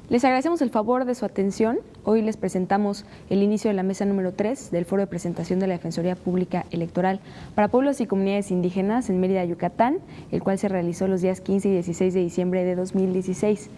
Les agradecemos el favor de su atención. Hoy les presentamos el inicio de la mesa número 3 del Foro de Presentación de la Defensoría Pública Electoral para Pueblos y Comunidades Indígenas en Mérida, Yucatán, el cual se realizó los días 15 y 16 de diciembre de 2016.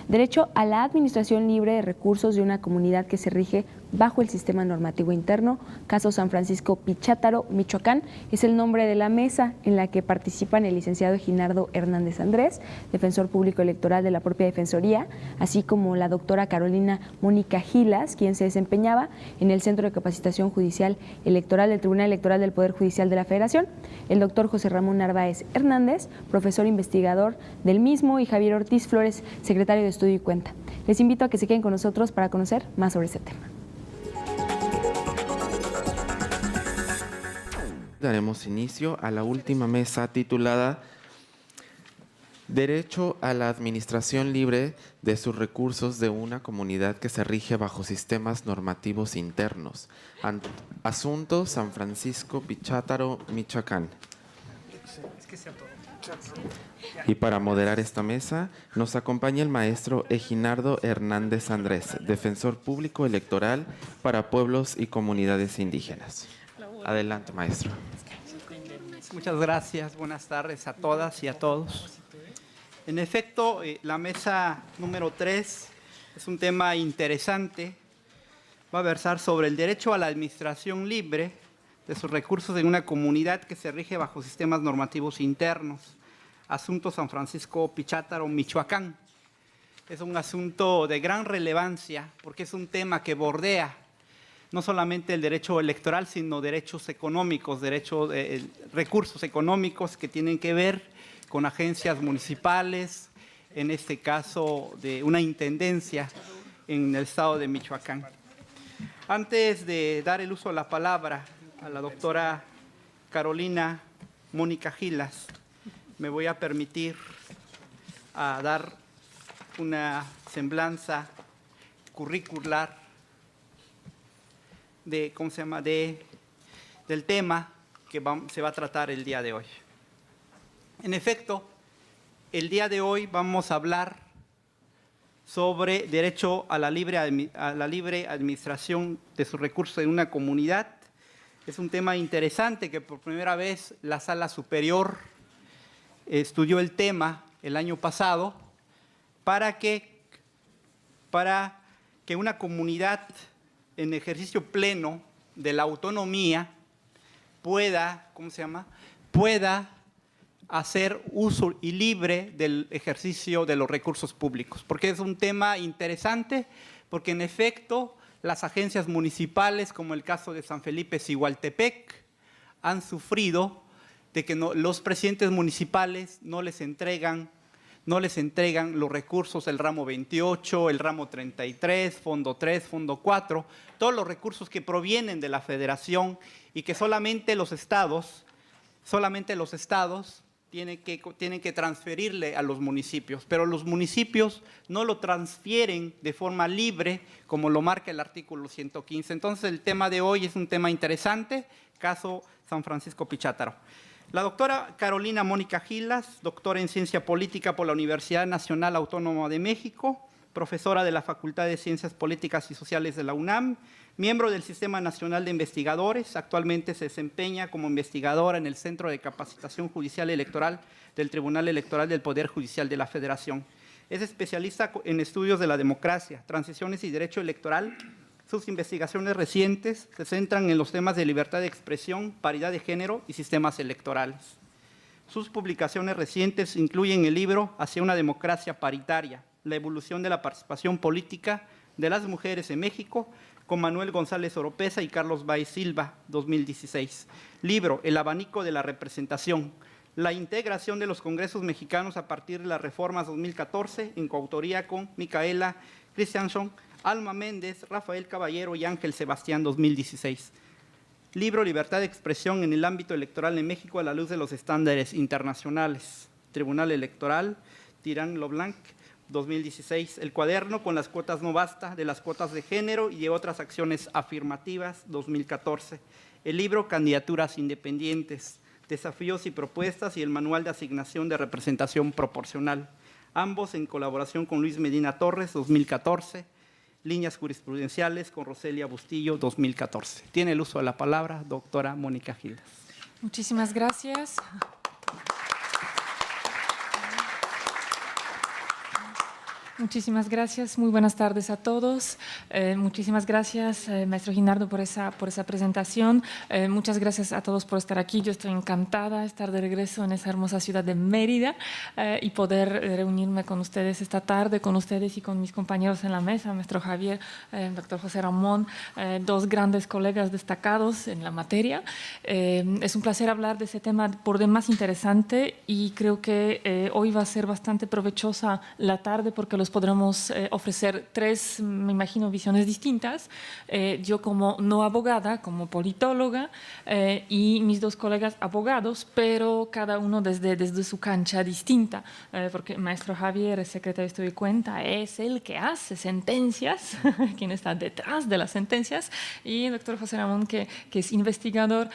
Derecho a la administración libre de recursos de una comunidad que se rige bajo el sistema normativo interno, caso San Francisco Pichátaro, Michoacán, es el nombre de la mesa en la que participan el licenciado Eginardo Hernández Andrés, defensor público electoral de la propia Defensoría, así como la doctora Carolina Mónica Gilas, quien se desempeñaba en el Centro de Capacitación Judicial Electoral del Tribunal Electoral del Poder Judicial de la Federación, el doctor José Ramón Narváez Hernández, profesor investigador del mismo, y Javier Ortiz Flores, secretario de Estudio y Cuenta. Les invito a que se queden con nosotros para conocer más sobre este tema. Daremos inicio a la última mesa titulada Derecho a la administración libre de sus recursos de una comunidad que se rige bajo sistemas normativos internos. Asunto San Francisco Pichátaro, Michoacán. Y para moderar esta mesa nos acompaña el maestro Eginardo Hernández Andrés, defensor público electoral para pueblos y comunidades indígenas. Adelante, maestro. Muchas gracias. Buenas tardes a todas y a todos. En efecto, la mesa número 3 es un tema interesante. Va a versar sobre el derecho a la administración libre de sus recursos en una comunidad que se rige bajo sistemas normativos internos. Asunto San Francisco Pichátaro, Michoacán. Es un asunto de gran relevancia porque es un tema que bordea no solamente el derecho electoral, sino derechos económicos, recursos económicos que tienen que ver con agencias municipales, en este caso de una intendencia en el estado de Michoacán. Antes de dar el uso de la palabra a la doctora Carolina Mónica Gilas, me voy a permitir dar una semblanza curricular del tema que se va a tratar el día de hoy. En efecto, el día de hoy vamos a hablar sobre derecho a la libre administración de sus recursos en una comunidad. Es un tema interesante que por primera vez la Sala Superior estudió el tema el año pasado para que una comunidad en ejercicio pleno de la autonomía pueda hacer uso y libre del ejercicio de los recursos públicos. Porque es un tema interesante, porque en efecto las agencias municipales, como el caso de San Felipe Sigualtepec, han sufrido de que los presidentes municipales no les entregan los recursos del ramo 28, el ramo 33, fondo 3, fondo 4, todos los recursos que provienen de la federación y que solamente los estados tienen que transferirle a los municipios, pero los municipios no lo transfieren de forma libre como lo marca el artículo 115. Entonces el tema de hoy es un tema interesante, caso San Francisco Pichátaro. La doctora Carolina Mónica Gilas, doctora en Ciencia Política por la Universidad Nacional Autónoma de México, profesora de la Facultad de Ciencias Políticas y Sociales de la UNAM, miembro del Sistema Nacional de Investigadores, actualmente se desempeña como investigadora en el Centro de Capacitación Judicial Electoral del Tribunal Electoral del Poder Judicial de la Federación. Es especialista en estudios de la democracia, transiciones y derecho electoral. Sus investigaciones recientes se centran en los temas de libertad de expresión, paridad de género y sistemas electorales. Sus publicaciones recientes incluyen el libro Hacia una democracia paritaria, la evolución de la participación política de las mujeres en México, con Manuel González Oropeza y Carlos Baez Silva, 2016. Libro El abanico de la representación, la integración de los congresos mexicanos a partir de las reformas 2014, en coautoría con Micaela Christianson, Alma Méndez, Rafael Caballero y Ángel Sebastián, 2016. Libro Libertad de expresión en el ámbito electoral en México a la luz de los estándares internacionales. Tribunal Electoral, Tirán Loblanc, 2016. El cuaderno con las cuotas no basta, de las cuotas de género y de otras acciones afirmativas, 2014. El libro Candidaturas independientes, desafíos y propuestas y el manual de asignación de representación proporcional. ambos en colaboración con Luis Medina Torres, 2014, Líneas jurisprudenciales con Roselia Bustillo, 2014. Tiene el uso de la palabra, doctora Mónica Gildas. Muchísimas gracias. Muchísimas gracias, muy buenas tardes a todos. Muchísimas gracias, maestro Guinardo, por esa presentación. Muchas gracias a todos por estar aquí. Yo estoy encantada de estar de regreso en esa hermosa ciudad de Mérida y poder reunirme con ustedes esta tarde, con ustedes y con mis compañeros en la mesa, maestro Javier, doctor José Ramón, dos grandes colegas destacados en la materia. Es un placer hablar de ese tema por demás interesante y creo que hoy va a ser bastante provechosa la tarde porque los podremos ofrecer tres, me imagino, visiones distintas. Yo como no abogada, como politóloga y mis dos colegas abogados, pero cada uno desde su cancha distinta, porque maestro Javier, el secretario de Estudio y Cuenta, es el que hace sentencias, quien está detrás de las sentencias, y el doctor José Ramón, que es investigador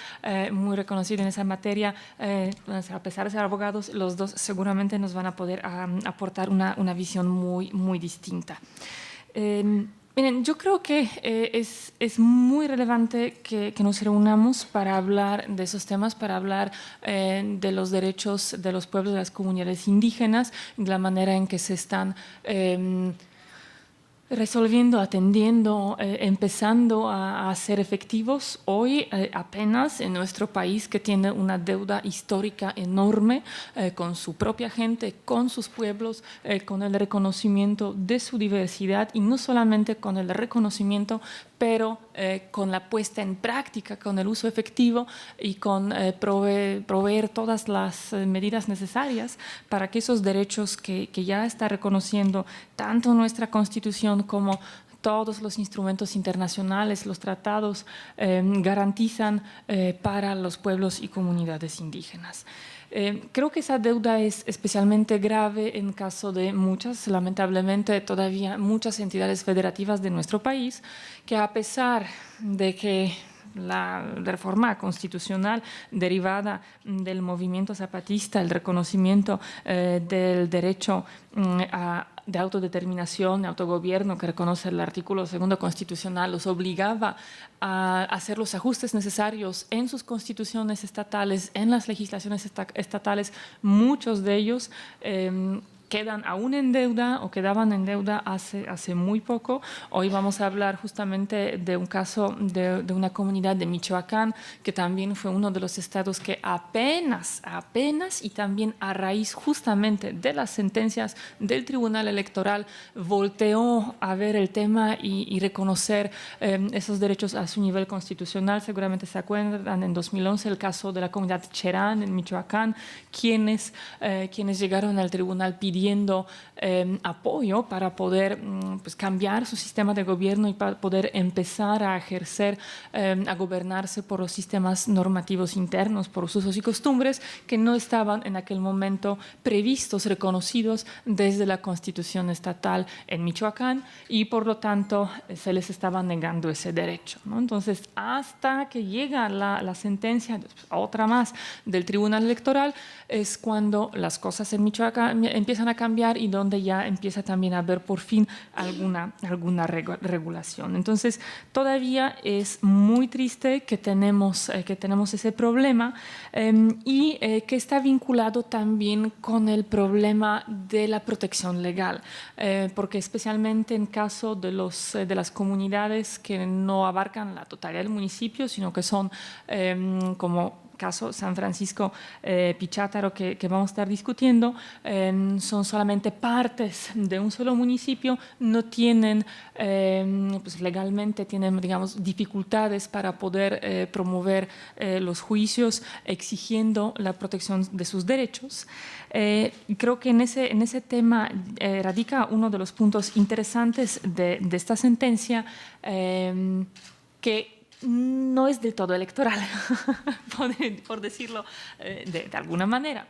muy reconocido en esa materia. A pesar de ser abogados, los dos seguramente nos van a poder aportar una visión muy distinta. Miren, yo creo que es muy relevante que nos reunamos para hablar de esos temas, para hablar de los derechos de los pueblos, de las comunidades indígenas, de la manera en que se están resolviendo, atendiendo, empezando a ser efectivos hoy apenas en nuestro país, que tiene una deuda histórica enorme con su propia gente, con sus pueblos, con el reconocimiento de su diversidad y no solamente con el reconocimiento, pero con la puesta en práctica, con el uso efectivo y con proveer todas las medidas necesarias para que esos derechos que ya está reconociendo tanto nuestra Constitución como todos los instrumentos internacionales, los tratados, garantizan para los pueblos y comunidades indígenas. Creo que esa deuda es especialmente grave en caso de lamentablemente todavía muchas entidades federativas de nuestro país, que a pesar de que la reforma constitucional derivada del movimiento zapatista, el reconocimiento del derecho de autodeterminación, de autogobierno que reconoce el artículo 2 constitucional, los obligaba a hacer los ajustes necesarios en sus constituciones estatales, en las legislaciones estatales. Muchos de ellos quedan aún en deuda o quedaban en deuda hace muy poco. Hoy vamos a hablar justamente de un caso de una comunidad de Michoacán, que también fue uno de los estados que apenas y también a raíz justamente de las sentencias del Tribunal Electoral volteó a ver el tema y reconocer esos derechos a su nivel constitucional. Seguramente se acuerdan en 2011 el caso de la comunidad Cherán en Michoacán, quienes llegaron al tribunal pidiendo apoyo para poder pues, cambiar su sistema de gobierno y para poder empezar a ejercer, a gobernarse por los sistemas normativos internos, por los usos y costumbres que no estaban en aquel momento previstos, reconocidos desde la Constitución estatal en Michoacán, y por lo tanto se les estaba negando ese derecho, ¿no? Entonces, hasta que llega la sentencia, otra más, del Tribunal Electoral, es cuando las cosas en Michoacán empiezan a cambiar y donde ya empieza también a haber por fin alguna regulación. Entonces, todavía es muy triste que tenemos ese problema y que está vinculado también con el problema de la protección legal, porque especialmente en caso de las comunidades que no abarcan la totalidad del municipio, sino que son como caso San Francisco Pichátaro, que vamos a estar discutiendo, son solamente partes de un solo municipio, no tienen, pues legalmente tienen, digamos, dificultades para poder promover los juicios exigiendo la protección de sus derechos. Creo que en ese tema radica uno de los puntos interesantes de esta sentencia, que no es del todo electoral, por decirlo de alguna manera.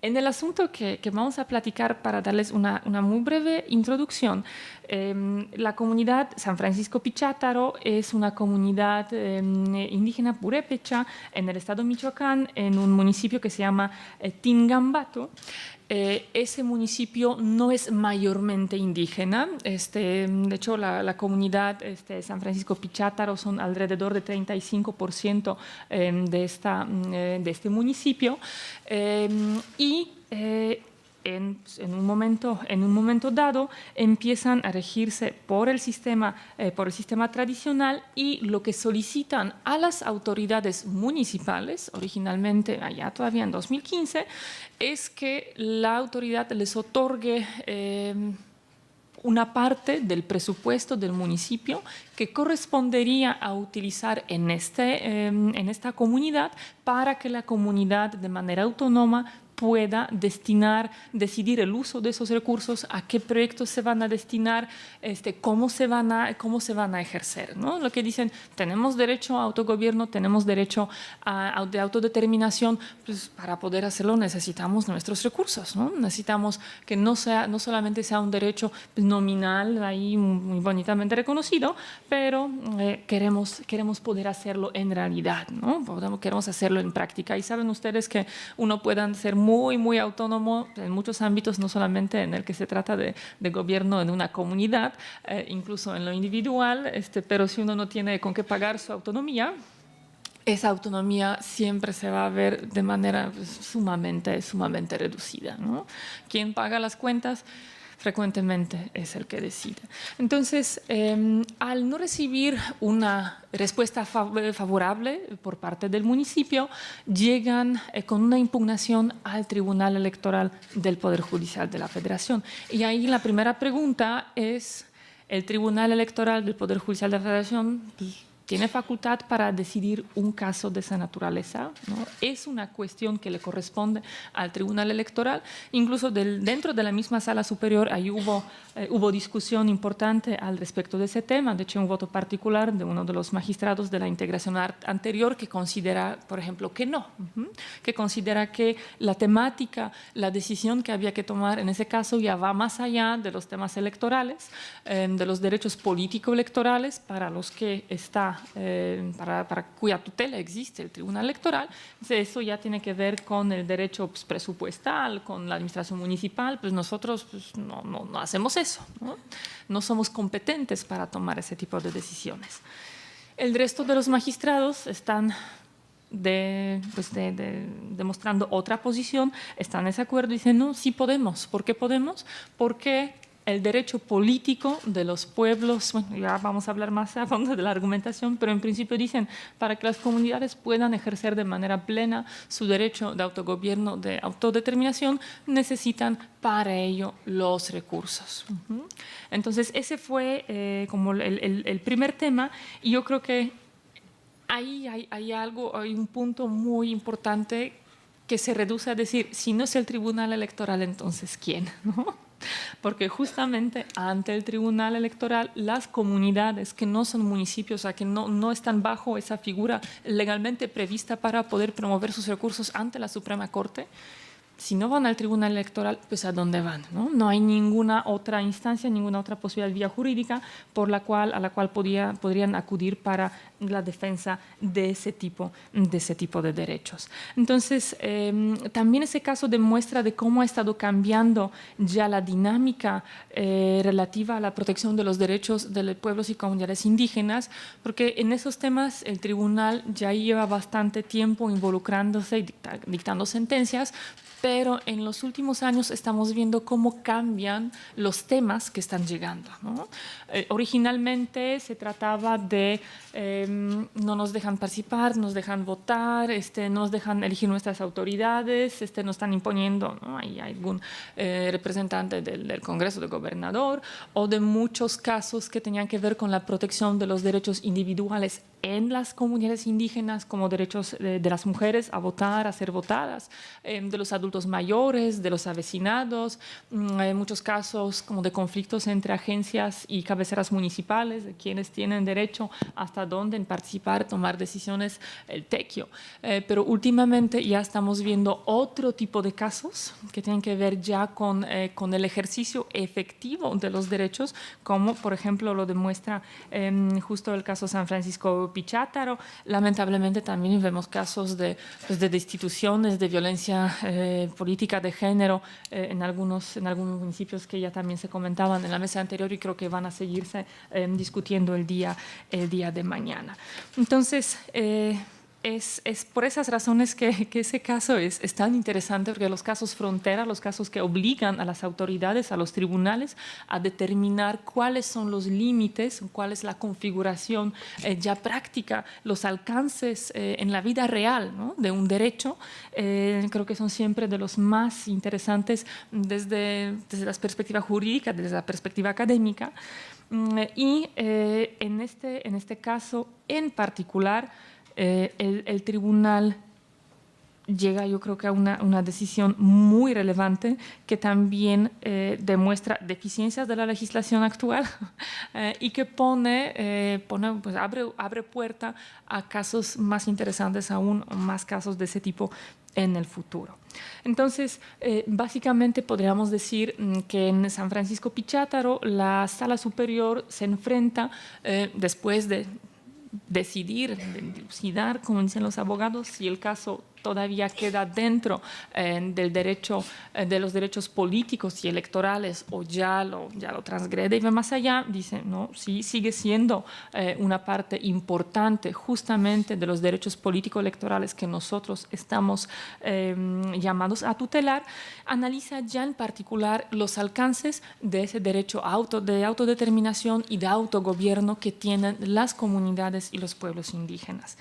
En el asunto que vamos a platicar, para darles una muy breve introducción, la comunidad San Francisco Pichátaro es una comunidad indígena purépecha en el estado de Michoacán, en un municipio que se llama Tingambato. ese municipio no es mayormente indígena. De hecho, la comunidad San Francisco Pichátaro son alrededor de 35% de este municipio. En un momento dado empiezan a regirse por el sistema tradicional, y lo que solicitan a las autoridades municipales, originalmente allá todavía en 2015, es que la autoridad les otorgue una parte del presupuesto del municipio que correspondería a utilizar en esta comunidad, para que la comunidad de manera autónoma pueda decidir el uso de esos recursos, a qué proyectos se van a destinar, cómo se van a ejercer, ¿no? Lo que dicen, tenemos derecho a autogobierno, tenemos derecho de autodeterminación, pues para poder hacerlo necesitamos nuestros recursos, ¿no? Necesitamos que no solamente sea un derecho nominal, ahí muy bonitamente reconocido, pero queremos poder hacerlo en realidad, ¿no? Queremos hacerlo en práctica. Y saben ustedes que uno puede ser muy autónomo en muchos ámbitos, no solamente en el que se trata de gobierno en una comunidad, incluso en lo individual, pero si uno no tiene con qué pagar su autonomía, esa autonomía siempre se va a ver de manera sumamente reducida, ¿no? ¿Quién paga las cuentas? Frecuentemente es el que decide. Entonces, al no recibir una respuesta favorable por parte del municipio, llegan con una impugnación al Tribunal Electoral del Poder Judicial de la Federación. Y ahí la primera pregunta es, ¿el Tribunal Electoral del Poder Judicial de la Federación tiene facultad para decidir un caso de esa naturaleza, ¿no? Es una cuestión que le corresponde al Tribunal Electoral. Incluso dentro de la misma Sala Superior ahí hubo discusión importante al respecto de ese tema. De hecho, un voto particular de uno de los magistrados de la integración anterior que considera, por ejemplo, que no, que considera que la temática, la decisión que había que tomar en ese caso ya va más allá de los temas electorales, de los derechos político-electorales para los que está para cuya tutela existe el Tribunal Electoral. Entonces, eso ya tiene que ver con el derecho presupuestal, con la administración municipal. Pues nosotros no hacemos eso, ¿no? No somos competentes para tomar ese tipo de decisiones. El resto de los magistrados están demostrando otra posición, están en ese acuerdo y dicen, no, sí podemos. ¿Por qué podemos? Porque el derecho político de los pueblos, bueno, ya vamos a hablar más a fondo de la argumentación, pero en principio dicen, para que las comunidades puedan ejercer de manera plena su derecho de autogobierno, de autodeterminación, necesitan para ello los recursos. Entonces, ese fue como el primer tema, y yo creo que ahí hay un punto muy importante que se reduce a decir, si no es el Tribunal Electoral, entonces ¿quién? ¿No? Porque justamente ante el Tribunal Electoral, las comunidades que no son municipios, o sea, que no están bajo esa figura legalmente prevista para poder promover sus recursos ante la Suprema Corte, si no van al Tribunal Electoral, pues ¿a dónde van? No hay ninguna otra instancia, ninguna otra posibilidad vía jurídica a la cual podrían acudir para la defensa de ese tipo de derechos. Entonces, también ese caso demuestra de cómo ha estado cambiando ya la dinámica relativa a la protección de los derechos de los pueblos y comunidades indígenas, porque en esos temas el tribunal ya lleva bastante tiempo involucrándose y dictando sentencias, pero en los últimos años estamos viendo cómo cambian los temas que están llegando, ¿no? Originalmente se trataba de no nos dejan participar, nos dejan votar, no nos dejan elegir nuestras autoridades, nos están imponiendo, ¿no? Hay algún representante del Congreso de Gobernador, o de muchos casos que tenían que ver con la protección de los derechos individuales en las comunidades indígenas, como derechos de las mujeres a votar, a ser votadas, de los adultos mayores, de los avecinados, hay muchos casos como de conflictos entre agencias y cabeceras municipales, de quienes tienen derecho hasta dónde en participar, tomar decisiones, el tequio. Pero últimamente ya estamos viendo otro tipo de casos que tienen que ver ya con el ejercicio efectivo de los derechos, como por ejemplo lo demuestra justo el caso San Francisco Pichataro. Lamentablemente también vemos casos de destituciones, de violencia política de género en algunos municipios que ya también se comentaban en la mesa anterior, y creo que van a seguirse discutiendo el día de mañana. Entonces, es por esas razones que ese caso es tan interesante, porque los casos frontera, los casos que obligan a las autoridades, a los tribunales, a determinar cuáles son los límites, cuál es la configuración ya práctica, los alcances en la vida real, ¿no?, de un derecho, creo que son siempre de los más interesantes desde la perspectiva jurídica, desde la perspectiva académica. Y en este caso en particular, el tribunal llega, yo creo que a una decisión muy relevante que también demuestra deficiencias de la legislación actual y que pues abre puerta a casos más interesantes aún, más casos de ese tipo en el futuro. Entonces, básicamente podríamos decir que en San Francisco Pichataro la Sala Superior se enfrenta, después de decidir, de dilucidar, como dicen los abogados, si el caso todavía queda dentro del derecho, de los derechos políticos y electorales, o ya lo transgrede y va más allá. Dice, no, sí, sigue siendo una parte importante justamente de los derechos político-electorales que nosotros estamos llamados a tutelar. Analiza ya en particular los alcances de ese derecho de autodeterminación y de autogobierno que tienen las comunidades y los pueblos indígenas.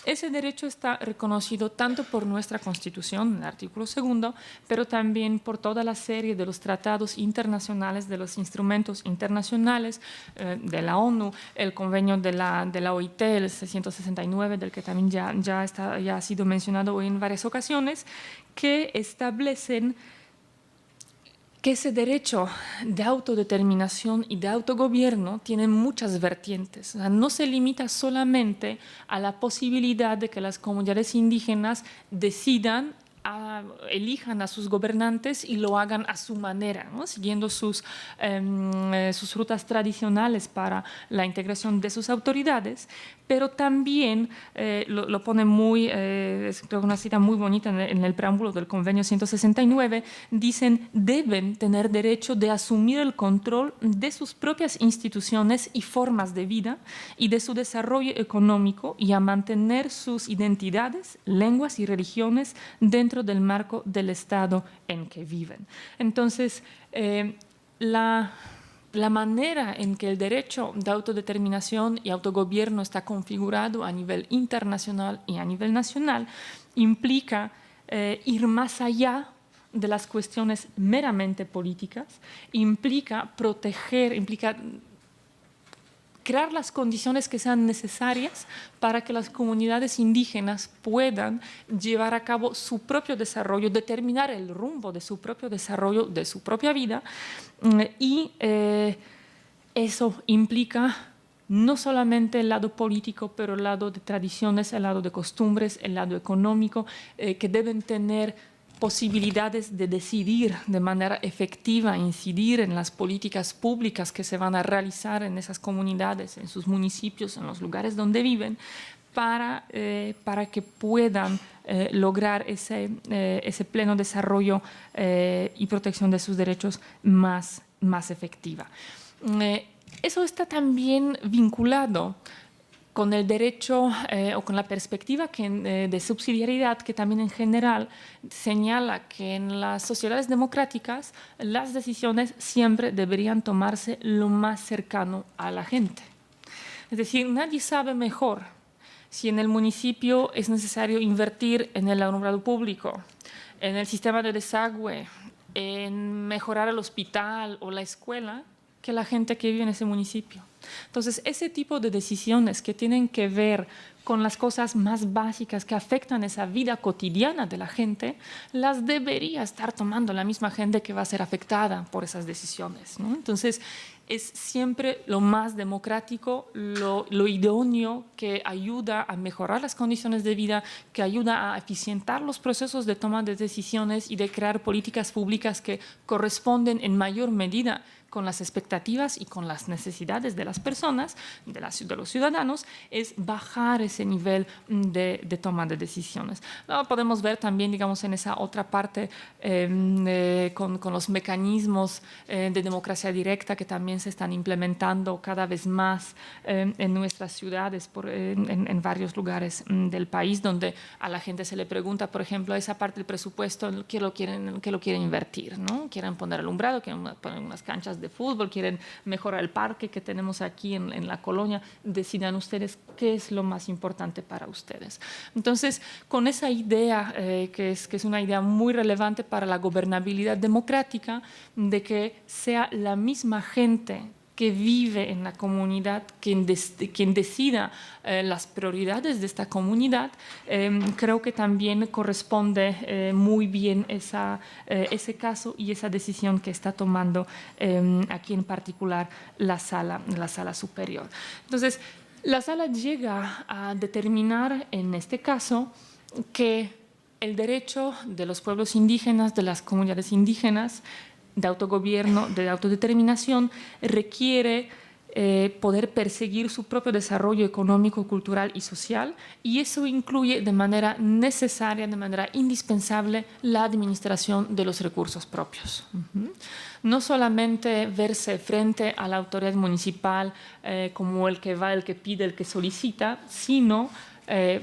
Ese derecho está reconocido tanto por nuestra Constitución, en el artículo 2, pero también por toda la serie de los tratados internacionales, de los instrumentos internacionales de la ONU, el convenio de la OIT, el 669, del que también ya ha sido mencionado hoy en varias ocasiones, que establecen que ese derecho de autodeterminación y de autogobierno tiene muchas vertientes. O sea, no se limita solamente a la posibilidad de que las comunidades indígenas elijan a sus gobernantes y lo hagan a su manera, ¿no?, siguiendo sus rutas tradicionales para la integración de sus autoridades, pero también lo pone creo que una cita muy bonita en el preámbulo del convenio 169, dicen, deben tener derecho de asumir el control de sus propias instituciones y formas de vida y de su desarrollo económico, y a mantener sus identidades, lenguas y religiones dentro del marco del Estado en que viven. Entonces, la manera en que el derecho de autodeterminación y autogobierno está configurado a nivel internacional y a nivel nacional implica ir más allá de las cuestiones meramente políticas, implica crear las condiciones que sean necesarias para que las comunidades indígenas puedan llevar a cabo su propio desarrollo, determinar el rumbo de su propio desarrollo, de su propia vida, y eso implica no solamente el lado político, pero el lado de tradiciones, el lado de costumbres, el lado económico, que deben tener posibilidades de decidir de manera efectiva, incidir en las políticas públicas que se van a realizar en esas comunidades, en sus municipios, en los lugares donde viven, para que puedan lograr ese pleno desarrollo y protección de sus derechos más efectiva. Eso está también vinculado con el derecho o con la perspectiva de subsidiariedad, que también en general señala que en las sociedades democráticas las decisiones siempre deberían tomarse lo más cercano a la gente. Es decir, nadie sabe mejor si en el municipio es necesario invertir en el alumbrado público, en el sistema de desagüe, en mejorar el hospital o la escuela, que la gente que vive en ese municipio. Entonces, ese tipo de decisiones que tienen que ver con las cosas más básicas que afectan esa vida cotidiana de la gente, las debería estar tomando la misma gente que va a ser afectada por esas decisiones, ¿no? Entonces, es siempre lo más democrático, lo idóneo, que ayuda a mejorar las condiciones de vida, que ayuda a eficientar los procesos de toma de decisiones y de crear políticas públicas que corresponden en mayor medida con las expectativas y con las necesidades de las personas, de los ciudadanos, es bajar ese nivel de toma de decisiones. Lo podemos ver también, digamos, en esa otra parte con los mecanismos de democracia directa que también se están implementando cada vez más en nuestras ciudades, en varios lugares del país, donde a la gente se le pregunta, por ejemplo, esa parte del presupuesto, ¿qué lo quieren invertir? ¿No? ¿Quieren poner alumbrado? ¿Quieren poner unas canchas de fútbol? ¿Quieren mejorar el parque que tenemos aquí en la colonia? Decidan ustedes qué es lo más importante para ustedes. Entonces, con esa idea, que es una idea muy relevante para la gobernabilidad democrática, de que sea la misma gente que vive en la comunidad, quien decida las prioridades de esta comunidad, creo que también corresponde muy bien ese caso y esa decisión que está tomando aquí en particular la sala superior. Entonces, la sala llega a determinar en este caso que el derecho de los pueblos indígenas, de las comunidades indígenas, de autogobierno, de autodeterminación, requiere poder perseguir su propio desarrollo económico, cultural y social, y eso incluye de manera necesaria, de manera indispensable, la administración de los recursos propios. No solamente verse frente a la autoridad municipal como el que va, el que pide, el que solicita, sino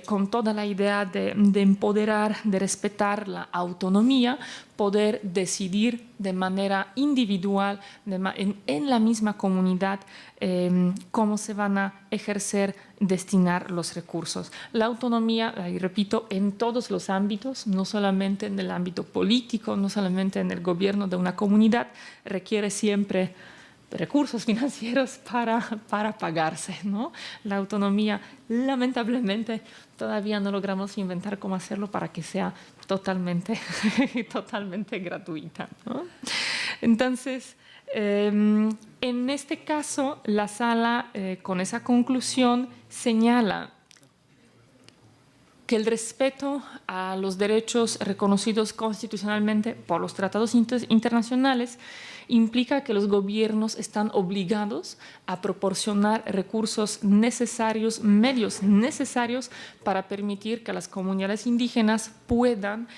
con toda la idea de empoderar, de respetar la autonomía, poder decidir de manera individual, en la misma comunidad, cómo se van a ejercer, destinar los recursos. La autonomía, y repito, en todos los ámbitos, no solamente en el ámbito político, no solamente en el gobierno de una comunidad, requiere siempre recursos financieros para pagarse, ¿no? La autonomía, lamentablemente, todavía no logramos inventar cómo hacerlo para que sea totalmente gratuita, ¿no? Entonces, en este caso, la sala, con esa conclusión, señala que el respeto a los derechos reconocidos constitucionalmente por los tratados internacionales implica que los gobiernos están obligados a proporcionar recursos necesarios, medios necesarios para permitir que las comunidades indígenas puedan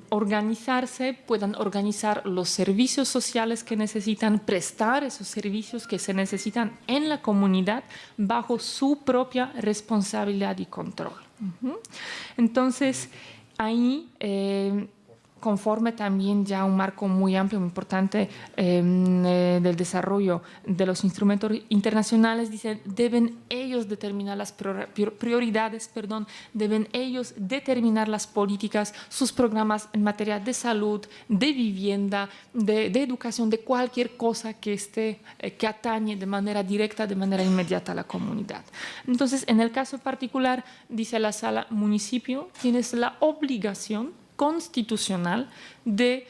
organizarse, puedan organizar los servicios sociales que necesitan, prestar esos servicios que se necesitan en la comunidad bajo su propia responsabilidad y control. Entonces, ahí, conforme también ya un marco muy amplio, muy importante del desarrollo de los instrumentos internacionales, dicen, deben ellos determinar las prioridades, deben ellos determinar las políticas, sus programas en materia de salud, de vivienda, de educación, de cualquier cosa que atañe de manera directa, de manera inmediata a la comunidad. Entonces, en el caso particular, dice la sala, municipio, tienes la obligación constitucional de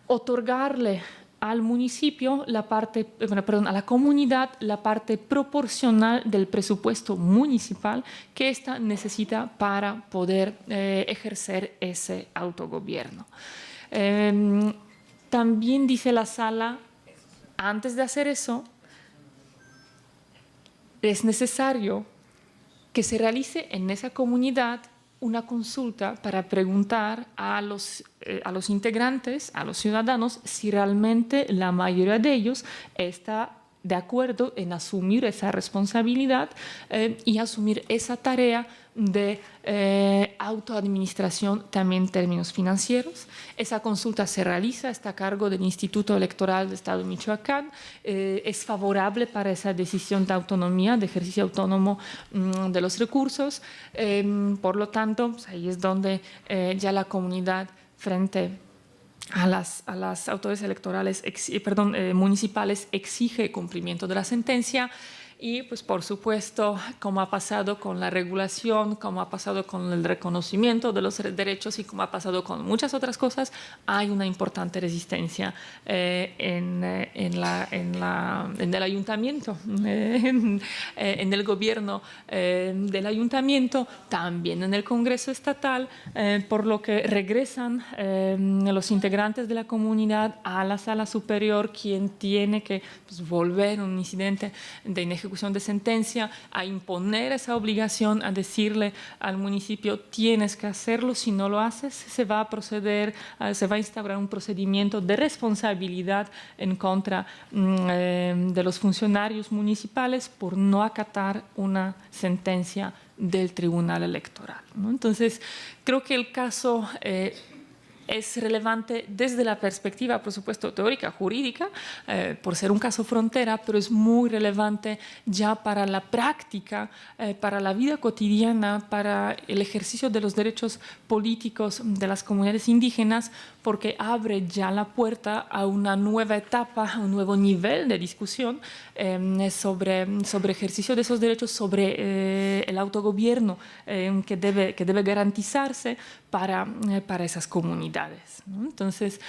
otorgarle al municipio a la comunidad la parte proporcional del presupuesto municipal que ésta necesita para poder ejercer ese autogobierno. También dice la sala, antes de hacer eso, es necesario que se realice en esa comunidad una consulta para preguntar a los integrantes, a los ciudadanos, si realmente la mayoría de ellos está de acuerdo en asumir esa responsabilidad y asumir esa tarea de autoadministración también en términos financieros. Esa consulta se realiza, está a cargo del Instituto Electoral del Estado de Michoacán, es favorable para esa decisión de autonomía, de ejercicio autónomo de los recursos. Por lo tanto, pues ahí es donde ya la comunidad frente a las autoridades electorales, municipales exige cumplimiento de la sentencia. y pues por supuesto, como ha pasado con la regulación, como ha pasado con el reconocimiento de los derechos y como ha pasado con muchas otras cosas, hay una importante resistencia en el ayuntamiento, en el gobierno del ayuntamiento, también en el Congreso Estatal, por lo que regresan los integrantes de la comunidad a la sala superior, quien tiene que pues, volver un incidente de inejecución de sentencia, a imponer esa obligación, a decirle al municipio tienes que hacerlo, si no lo haces se va a proceder, se va a instaurar un procedimiento de responsabilidad en contra de los funcionarios municipales por no acatar una sentencia del Tribunal Electoral, ¿no? Entonces, creo que el caso es relevante desde la perspectiva, por supuesto, teórica, jurídica, por ser un caso frontera, pero es muy relevante ya para la práctica, para la vida cotidiana, para el ejercicio de los derechos políticos de las comunidades indígenas, porque abre ya la puerta a una nueva etapa, a un nuevo nivel de discusión sobre ejercicio de esos derechos, sobre el autogobierno que debe garantizarse para esas comunidades, ¿no? Entonces,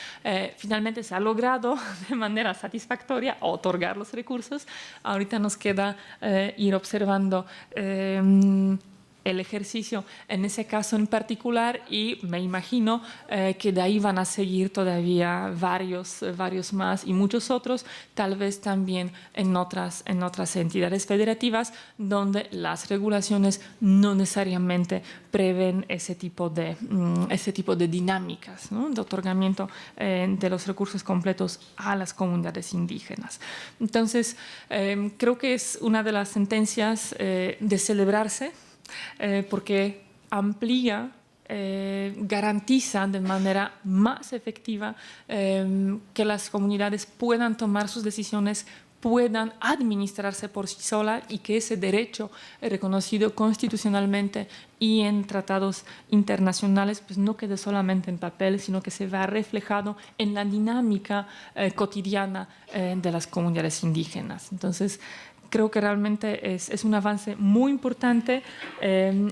finalmente se ha logrado de manera satisfactoria otorgar los recursos. Ahorita nos queda ir observando el ejercicio en ese caso en particular y me imagino que de ahí van a seguir todavía varios más y muchos otros, tal vez también en otras entidades federativas donde las regulaciones no necesariamente prevén ese tipo de dinámicas, ¿no? De otorgamiento de los recursos completos a las comunidades indígenas. Entonces, creo que es una de las sentencias de celebrarse, porque amplía, garantiza de manera más efectiva que las comunidades puedan tomar sus decisiones, puedan administrarse por sí solas y que ese derecho reconocido constitucionalmente y en tratados internacionales pues no quede solamente en papel, sino que se vea reflejado en la dinámica cotidiana de las comunidades indígenas. Entonces, creo que realmente es un avance muy importante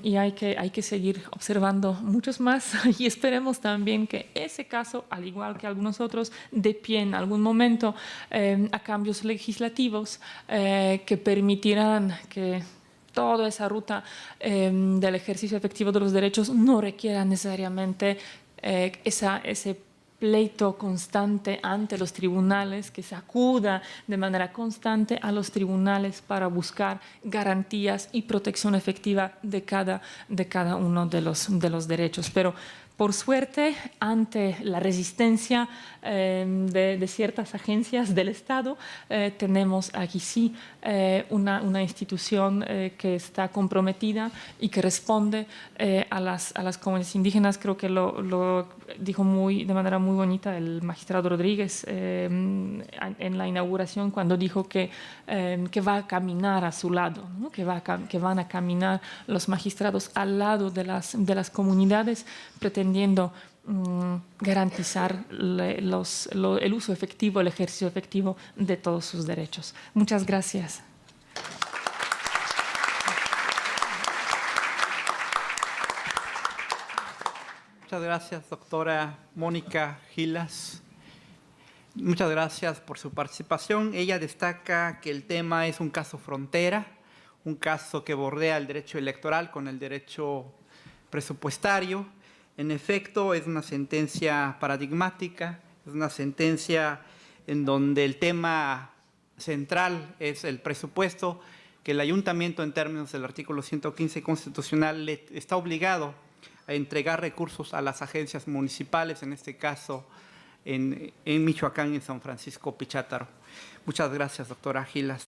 y hay que seguir observando muchos más y esperemos también que ese caso, al igual que algunos otros, dé pie en algún momento a cambios legislativos que permitirán que toda esa ruta del ejercicio efectivo de los derechos no requiera necesariamente ese pleito constante ante los tribunales, que se acuda de manera constante a los tribunales para buscar garantías y protección efectiva de cada uno de los derechos. Pero por suerte, ante la resistencia de ciertas agencias del Estado, tenemos aquí sí una institución que está comprometida y que responde a las comunidades indígenas. Creo que lo dijo de manera muy bonita el magistrado Rodríguez en la inauguración cuando dijo que va a caminar a su lado, ¿no? que van a caminar los magistrados al lado de las comunidades, pretendiendo garantizar el uso efectivo, el ejercicio efectivo de todos sus derechos. Muchas gracias. Muchas gracias, doctora Mónica Gilas. Muchas gracias por su participación. Ella destaca que el tema es un caso frontera, un caso que bordea el derecho electoral con el derecho presupuestario. En efecto, es una sentencia paradigmática, es una sentencia en donde el tema central es el presupuesto, que el ayuntamiento, en términos del artículo 115 constitucional, está obligado a entregar recursos a las agencias municipales, en este caso en Michoacán, en San Francisco Pichátaro. Muchas gracias, doctora Gilas.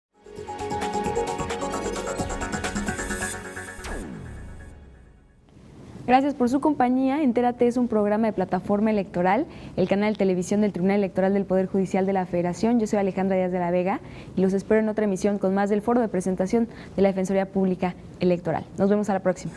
Gracias por su compañía. Entérate es un programa de plataforma electoral, el canal de televisión del Tribunal Electoral del Poder Judicial de la Federación. Yo soy Alejandra Díaz de la Vega y los espero en otra emisión con más del Foro de Presentación de la Defensoría Pública Electoral. Nos vemos a la próxima.